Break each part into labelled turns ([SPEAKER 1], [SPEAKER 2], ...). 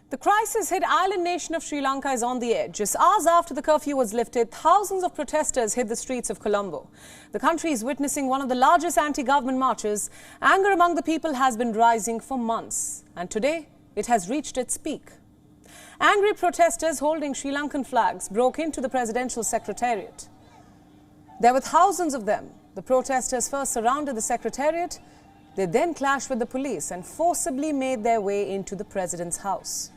[SPEAKER 1] The crisis-hit island nation of Sri Lanka is on the edge. Just hours after the curfew was lifted, thousands of protesters hit the streets of Colombo. The country is witnessing one of the largest anti-government marches. Anger among the people has been rising for months, and today it has reached its peak. Angry protesters holding Sri Lankan flags broke into the presidential secretariat. There were thousands of them. The protesters first surrounded the secretariat. They then clashed with the police and forcibly made their way into the president's house.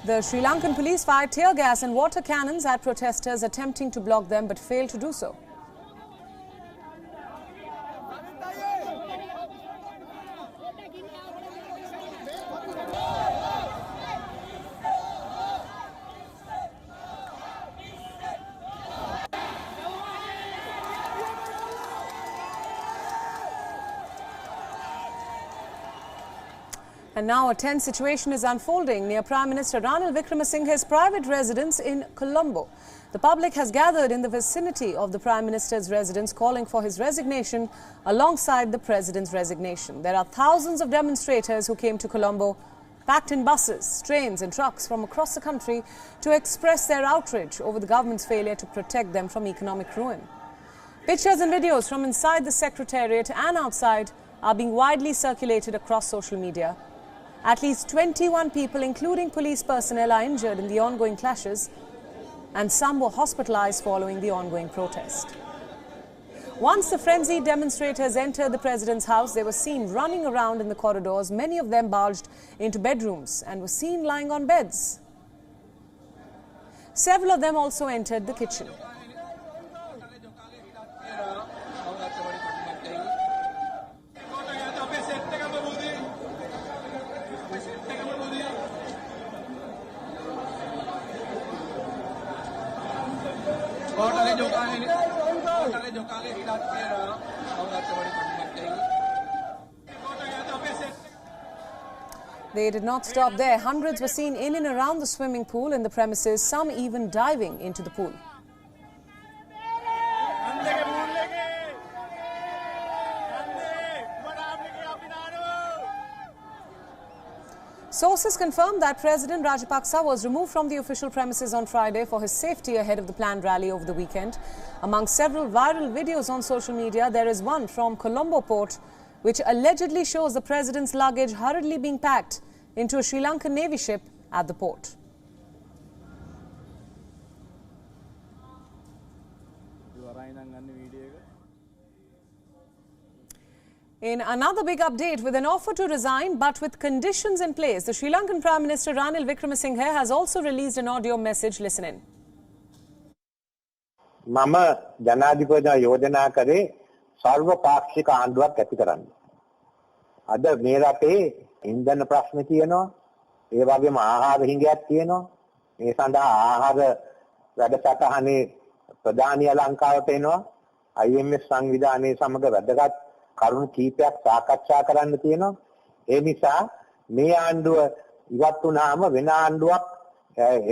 [SPEAKER 1] The Sri Lankan police fired tear gas and water cannons at protesters attempting to block them but failed to do so. And now a tense situation is unfolding near Prime Minister Ranil Wickremesinghe's private residence in Colombo. The public has gathered in the vicinity of the Prime Minister's residence calling for his resignation alongside the President's resignation. There are thousands of demonstrators who came to Colombo, packed in buses, trains and trucks from across the country to express their outrage over the government's failure to protect them from economic ruin. Pictures and videos from inside the Secretariat and outside are being widely circulated across social media. At least 21 people, including police personnel, are injured in the ongoing clashes, and some were hospitalized following the ongoing protest. Once the frenzied demonstrators entered the president's house, they were seen running around in the corridors. Many of them barged into bedrooms and were seen lying on beds. Several of them also entered the kitchen. They did not stop there. Hundreds were seen in and around the swimming pool in the premises, some even diving into the pool. Sources confirmed that President Rajapaksa was removed from the official premises on Friday for his safety ahead of the planned rally over the weekend. Among several viral videos on social media, there is one from Colombo port which allegedly shows the president's luggage hurriedly being packed into a Sri Lankan Navy ship at the port. In another big update, with an offer to resign but with conditions in place, the Sri Lankan Prime Minister Ranil Wickremesinghe has also released an audio message. Listen in.
[SPEAKER 2] මම ජනාධිපතිතුමා යෝජනා කරේ සර්ව පාක්ෂික ආණ්ඩුවක් ඇති කරන්න. අද මේ රටේ ඉන්ධන ප්‍රශ්න තියෙනවා. ඒ වගේම ආහාර හිඟයක් තියෙනවා. මේ සඳහා ආහාර වැඩසටහනේ ප්‍රධානීය ලංකාවට එනවා. IMF සංවිධානයේ සමග වැදගත් කරුණු කීපයක් සාකච්ඡා කරන්න තියෙනවා. ඒ නිසා මේ ආණ්ඩුව ඉවත් වුණාම වෙන ආණ්ඩුවක්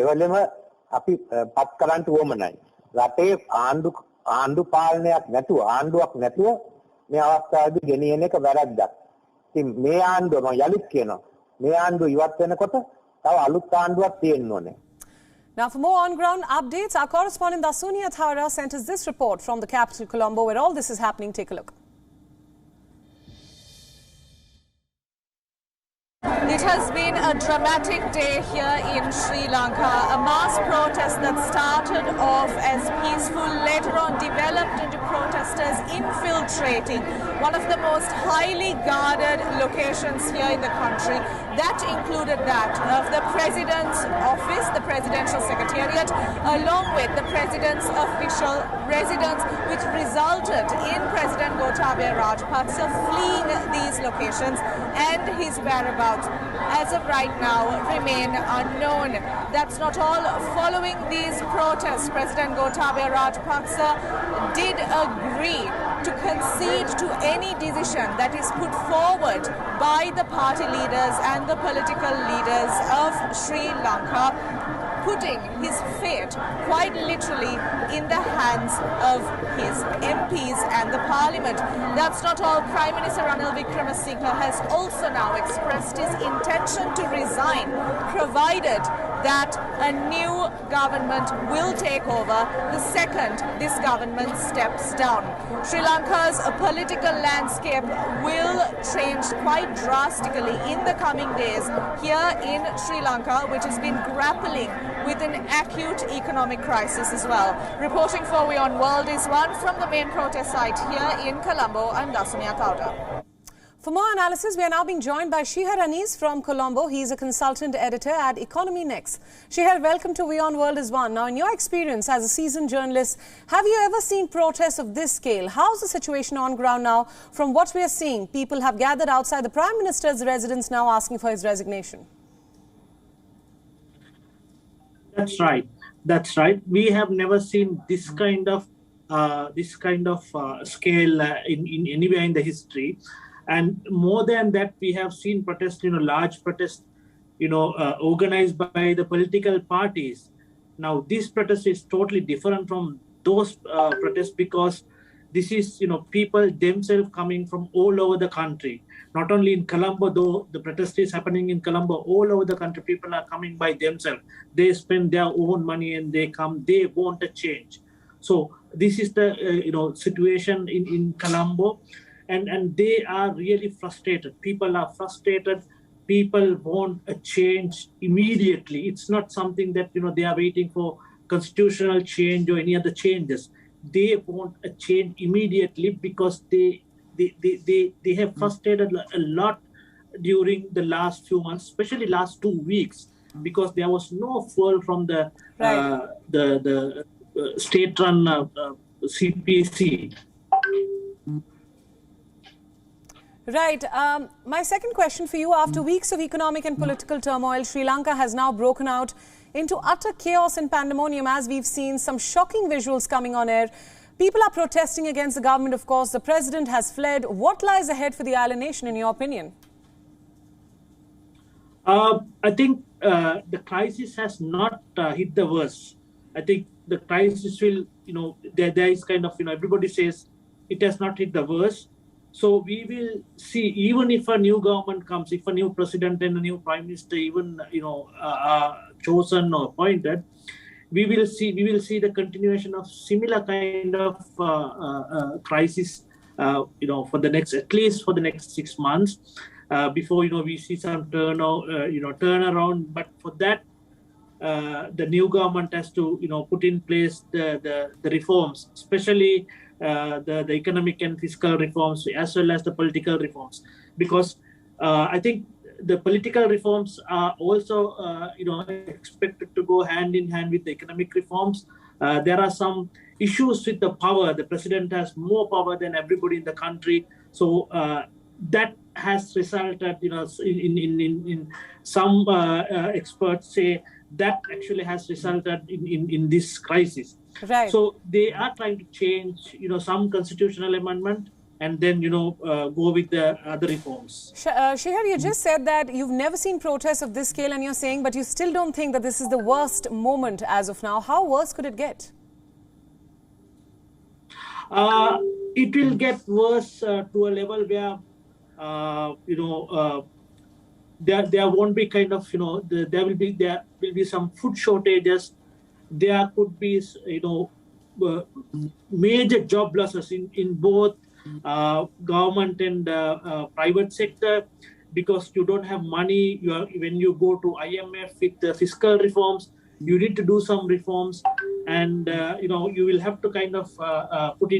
[SPEAKER 2] එවලෙම අපි පත් කරන්න උවමනයි. රටේ ආණ්ඩු පාලනයක් නැතුව ආණ්ඩුවක් නැතුව මේ අවස්ථාවේදී ගෙනියන එක වැරද්දක්. ඉතින් මේ ආණ්ඩුව මම යලිත් කියනවා මේ ආණ්ඩුව ඉවත් වෙනකොට තව අලුත් ආණ්ඩුවක් තියෙන්න ඕනේ.
[SPEAKER 1] Now, for more on-ground updates, our correspondent Dasuni Athara sent us this report from the capital Colombo, where all this is happening. Take a look.
[SPEAKER 3] It has been a dramatic day here in Sri Lanka. A mass protest that started off as peaceful later on developed into protesters infiltrating one of the most highly guarded locations here in the country. That included that of the President's office, the Presidential Secretariat, along with the President's official residence, which resulted in President Gotabaya Rajapaksa fleeing these locations, and his whereabouts as of right now remain unknown. That's not all. Following these protests, President Gotabaya Rajapaksa did agree to concede to any decision that is put forward by the party leaders and the political leaders of Sri Lanka. putting his fate quite literally in the hands of his MPs and the parliament. That's not all. Prime Minister Ranil Wickremesinghe has also now expressed his intention to resign, provided that a new government will take over the second this government steps down. Sri Lanka's political landscape will change quite drastically in the coming days here in Sri Lanka, which has been grappling with an acute economic crisis as well. Reporting for WION World is one from the main protest site here in Colombo. I'm Dasumya Kauda.
[SPEAKER 1] For more analysis, we are now being joined by Shihar Anis from Colombo. He is a consultant editor at Economy Next. Shihar, welcome to WION World is One. Now, in your experience as a seasoned journalist, have you ever seen protests of this scale? How's the situation on ground now? From what we are seeing, people have gathered outside the Prime Minister's residence now asking for his resignation.
[SPEAKER 4] That's right. That's right. We have never seen this kind of scale in anywhere in the history. And more than that, we have seen protests, large protests, organized by the political parties. Now, this protest is totally different from those protests because this is, people themselves coming from all over the country. Not only in Colombo, though the protest is happening in Colombo, all over the country, people are coming by themselves. They spend their own money and they come, they want a change. So this is the, situation in Colombo. And they are really frustrated. People are frustrated. People want a change immediately. It's not something that they are waiting for constitutional change or any other changes. They want a change immediately because they have frustrated a lot during the last few months, especially last 2 weeks, because there was no fuel from the state-run CPC.
[SPEAKER 1] Right. My second question for you, after weeks of economic and political turmoil, Sri Lanka has now broken out into utter chaos and pandemonium, as we've seen some shocking visuals coming on air. People are protesting against the government, of course. The president has fled. What lies ahead for the island nation, in your opinion?
[SPEAKER 4] I think the crisis has not hit the worst. I think the crisis will, there is kind of, everybody says it has not hit the worst. So we will see, even if a new government comes, if a new president and a new prime minister even, are chosen or appointed, we will see the continuation of similar kind of crisis, for the next, at least for the next 6 months, before, we see some turnaround. But for that, the new government has to, put in place the reforms, especially the economic and fiscal reforms, as well as the political reforms, because I think the political reforms are also, expected to go hand in hand with the economic reforms. There are some issues with the power. The president has more power than everybody in the country, so that has resulted, in some experts say that actually has resulted in this crisis.
[SPEAKER 1] Right.
[SPEAKER 4] So they are trying to change, some constitutional amendment and then, go with the other reforms.
[SPEAKER 1] Shihar, you just said that you've never seen protests of this scale, and you're saying, but you still don't think that this is the worst moment as of now. How worse could it get?
[SPEAKER 4] It will get worse to a level where, there won't be kind of, there will be some food shortages. There could be, major job losses in both government and private sector, because you don't have money. When you go to IMF with the fiscal reforms, you need to do some reforms, and you will have to kind of put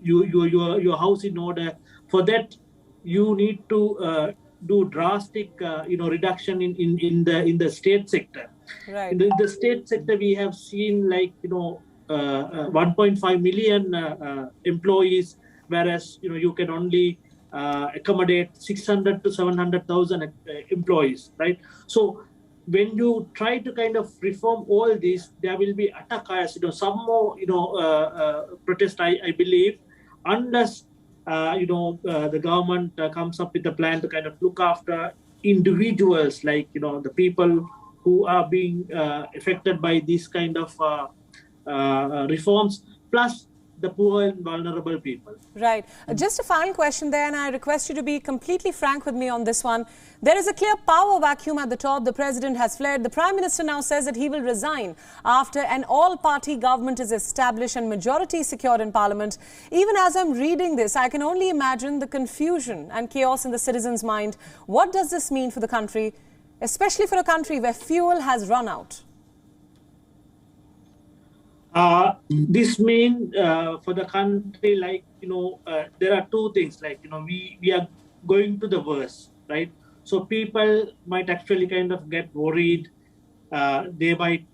[SPEAKER 4] your house in order. For that, you need to do drastic, reduction in the state sector.
[SPEAKER 1] Right.
[SPEAKER 4] In the state sector, we have seen 1.5 million employees, whereas you can only accommodate 600 to 700,000 employees, right? So when you try to kind of reform all this, there will be utter chaos. Some more protest, I believe, unless the government comes up with a plan to kind of look after individuals, like the people who are being affected by these kind of reforms, plus the poor and vulnerable people.
[SPEAKER 1] Right. Just a final question there, and I request you to be completely frank with me on this one. There is a clear power vacuum at the top. The president has fled. The Prime Minister now says that he will resign after an all-party government is established and majority secured in Parliament. Even as I'm reading this, I can only imagine the confusion and chaos in the citizens' mind. What does this mean for the country, especially for a country where fuel has run out?
[SPEAKER 4] This means for the country, like, there are two things, like, we are going to the worst, right? So people might actually kind of get worried. They might,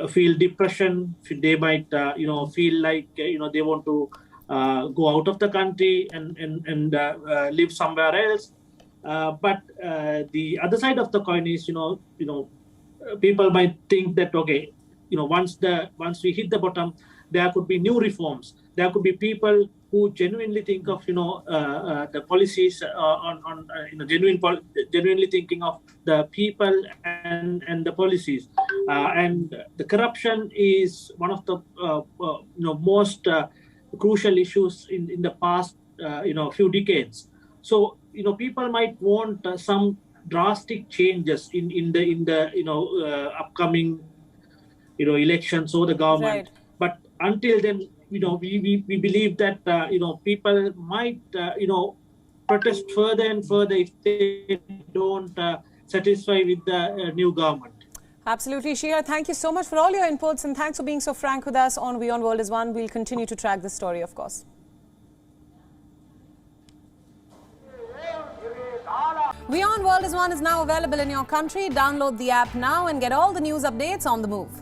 [SPEAKER 4] feel depression. They might, feel like, they want to go out of the country and live somewhere else. But the other side of the coin is, people might think that, okay, once we hit the bottom, there could be new reforms. There could be people who genuinely think of, the policies genuinely thinking of the people and the policies. And the corruption is one of the, most crucial issues in the past, few decades. So, people might want some drastic changes in the upcoming elections or the government.
[SPEAKER 1] Right.
[SPEAKER 4] But until then, we believe that, people might, protest further and further if they don't satisfy with the new government.
[SPEAKER 1] Absolutely. Shia, thank you so much for all your inputs, and thanks for being so frank with us on WION World is One. We'll continue to track this story, of course. WION World is One is now available in your country. Download the app now and get all the news updates on the move.